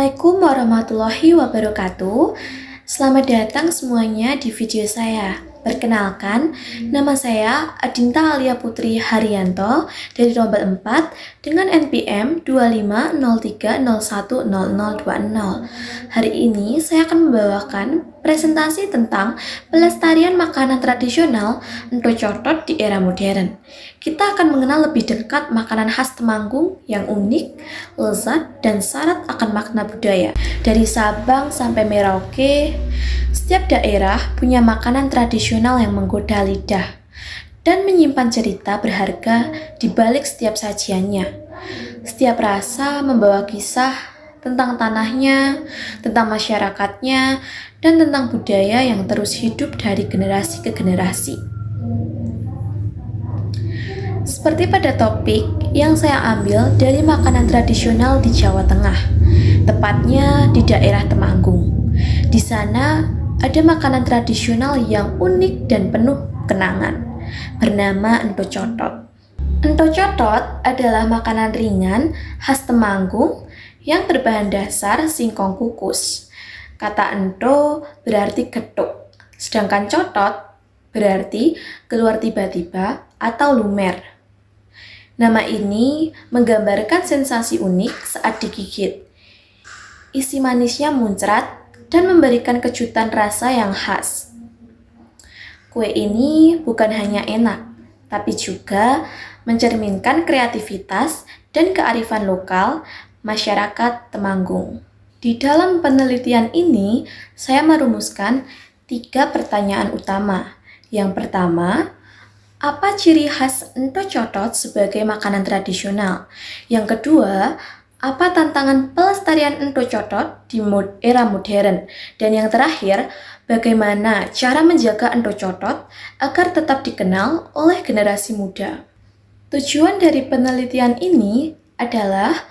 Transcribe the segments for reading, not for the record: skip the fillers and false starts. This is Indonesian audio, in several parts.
Assalamualaikum warahmatullahi wabarakatuh. Selamat datang semuanya di video saya. Perkenalkan, nama saya Adinta Alia Putri Haryanto dari Rombel 4 dengan NPM 2503010020. Hari ini saya akan membawakan presentasi tentang pelestarian makanan tradisional Ento Cotot di era modern. Kita akan mengenal lebih dekat makanan khas Temanggung yang unik, lezat, dan syarat akan makna budaya. Dari Sabang sampai Merauke, setiap daerah punya makanan tradisional yang menggoda lidah dan menyimpan cerita berharga di balik setiap sajiannya. Setiap rasa membawa kisah tentang tanahnya, tentang masyarakatnya, dan tentang budaya yang terus hidup dari generasi ke generasi. Seperti pada topik yang saya ambil dari makanan tradisional di Jawa Tengah, tepatnya di daerah Temanggung. Di sana ada makanan tradisional yang unik dan penuh kenangan, bernama Ento Cotot. Ento Cotot adalah makanan ringan khas Temanggung yang berbahan dasar singkong kukus. Kata ento berarti ketuk, sedangkan cotot berarti keluar tiba-tiba atau lumer. Nama ini menggambarkan sensasi unik saat digigit. Isi manisnya muncrat dan memberikan kejutan rasa yang khas. Kue ini bukan hanya enak, tapi juga mencerminkan kreativitas dan kearifan lokal masyarakat Temanggung. Di dalam penelitian ini, saya merumuskan 3 pertanyaan utama. Yang pertama, apa ciri khas Ento Cotot sebagai makanan tradisional? Yang kedua, apa tantangan pelestarian Ento Cotot di era modern? Dan yang terakhir, bagaimana cara menjaga Ento Cotot agar tetap dikenal oleh generasi muda? Tujuan dari penelitian ini adalah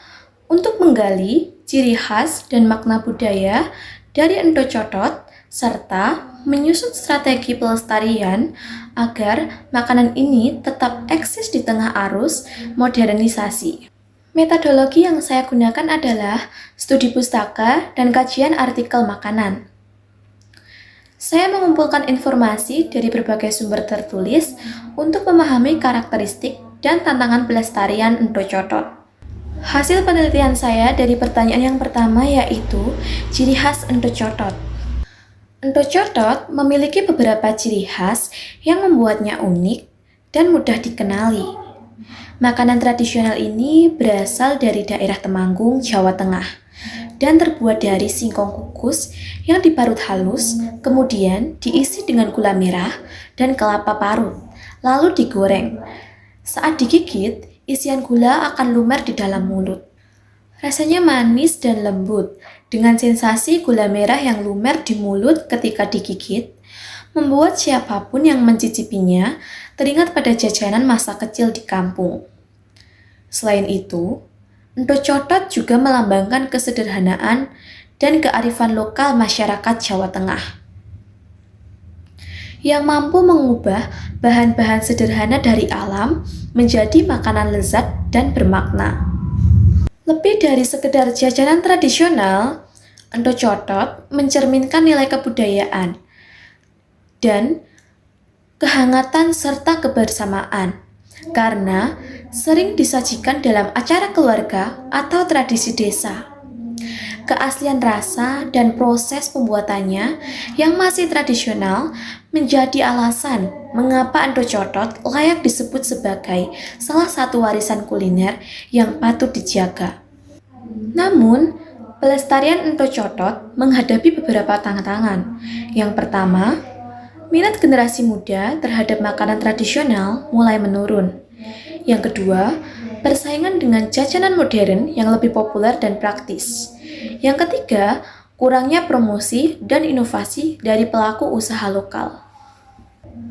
untuk menggali ciri khas dan makna budaya dari Ento Cotot serta menyusun strategi pelestarian agar makanan ini tetap eksis di tengah arus modernisasi. Metodologi yang saya gunakan adalah studi pustaka dan kajian artikel makanan. Saya mengumpulkan informasi dari berbagai sumber tertulis untuk memahami karakteristik dan tantangan pelestarian Ento Cotot. Hasil penelitian saya dari pertanyaan yang pertama yaitu ciri khas Ento Cotot. Ento Cotot memiliki beberapa ciri khas yang membuatnya unik dan mudah dikenali. Makanan tradisional ini berasal dari daerah Temanggung, Jawa Tengah, dan terbuat dari singkong kukus yang diparut halus, kemudian diisi dengan gula merah dan kelapa parut, lalu digoreng. Saat digigit, isian gula akan lumer di dalam mulut. Rasanya manis dan lembut, dengan sensasi gula merah yang lumer di mulut ketika digigit, membuat siapapun yang mencicipinya teringat pada jajanan masa kecil di kampung. Selain itu, Ento Cotot juga melambangkan kesederhanaan dan kearifan lokal masyarakat Jawa Tengah, yang mampu mengubah bahan-bahan sederhana dari alam menjadi makanan lezat dan bermakna. Lebih dari sekedar jajanan tradisional, Ento Cotot mencerminkan nilai kebudayaan dan kehangatan serta kebersamaan karena sering disajikan dalam acara keluarga atau tradisi desa. Keaslian rasa dan proses pembuatannya yang masih tradisional menjadi alasan mengapa Ento Cotot layak disebut sebagai salah satu warisan kuliner yang patut dijaga. Namun, pelestarian Ento Cotot menghadapi beberapa tantangan. Yang pertama, minat generasi muda terhadap makanan tradisional mulai menurun. Yang kedua, persaingan dengan jajanan modern yang lebih populer dan praktis. Yang ketiga, kurangnya promosi dan inovasi dari pelaku usaha lokal.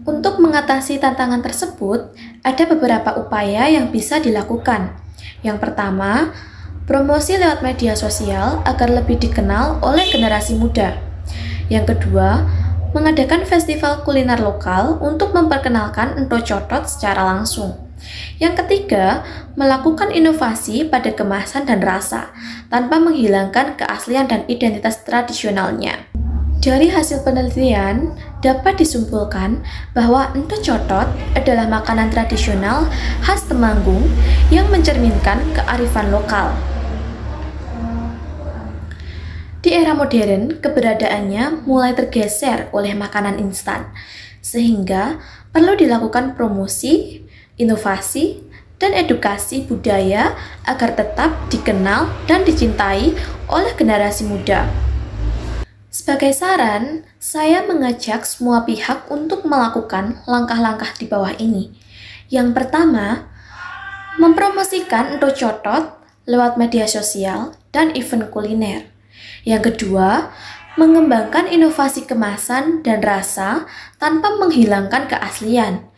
Untuk mengatasi tantangan tersebut, ada beberapa upaya yang bisa dilakukan. Yang pertama, promosi lewat media sosial agar lebih dikenal oleh generasi muda. Yang kedua, mengadakan festival kuliner lokal untuk memperkenalkan Ento Cotot secara langsung. Yang ketiga, melakukan inovasi pada kemasan dan rasa tanpa menghilangkan keaslian dan identitas tradisionalnya. Dari hasil penelitian, dapat disimpulkan bahwa ento cotot adalah makanan tradisional khas Temanggung yang mencerminkan kearifan lokal. Di era modern, keberadaannya mulai tergeser oleh makanan instan, sehingga perlu dilakukan promosi, inovasi, dan edukasi budaya agar tetap dikenal dan dicintai oleh generasi muda. Sebagai saran, saya mengajak semua pihak untuk melakukan langkah-langkah di bawah ini. Yang pertama, mempromosikan ento cotot lewat media sosial dan event kuliner. Yang kedua, mengembangkan inovasi kemasan dan rasa tanpa menghilangkan keaslian.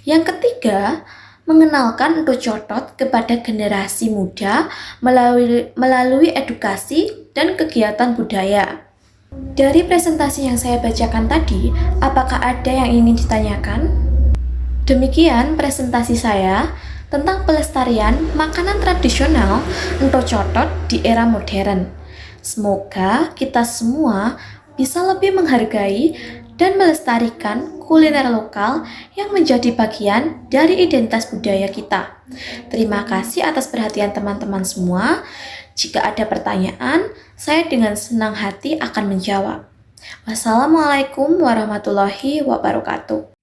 Yang ketiga, mengenalkan ento cotot kepada generasi muda melalui edukasi dan kegiatan budaya. Dari presentasi yang saya bacakan tadi, apakah ada yang ingin ditanyakan? Demikian presentasi saya tentang pelestarian makanan tradisional ento cotot di era modern. Semoga kita semua bisa lebih menghargai dan melestarikan kuliner lokal yang menjadi bagian dari identitas budaya kita. Terima kasih atas perhatian teman-teman semua. Jika ada pertanyaan, saya dengan senang hati akan menjawab. Wassalamualaikum warahmatullahi wabarakatuh.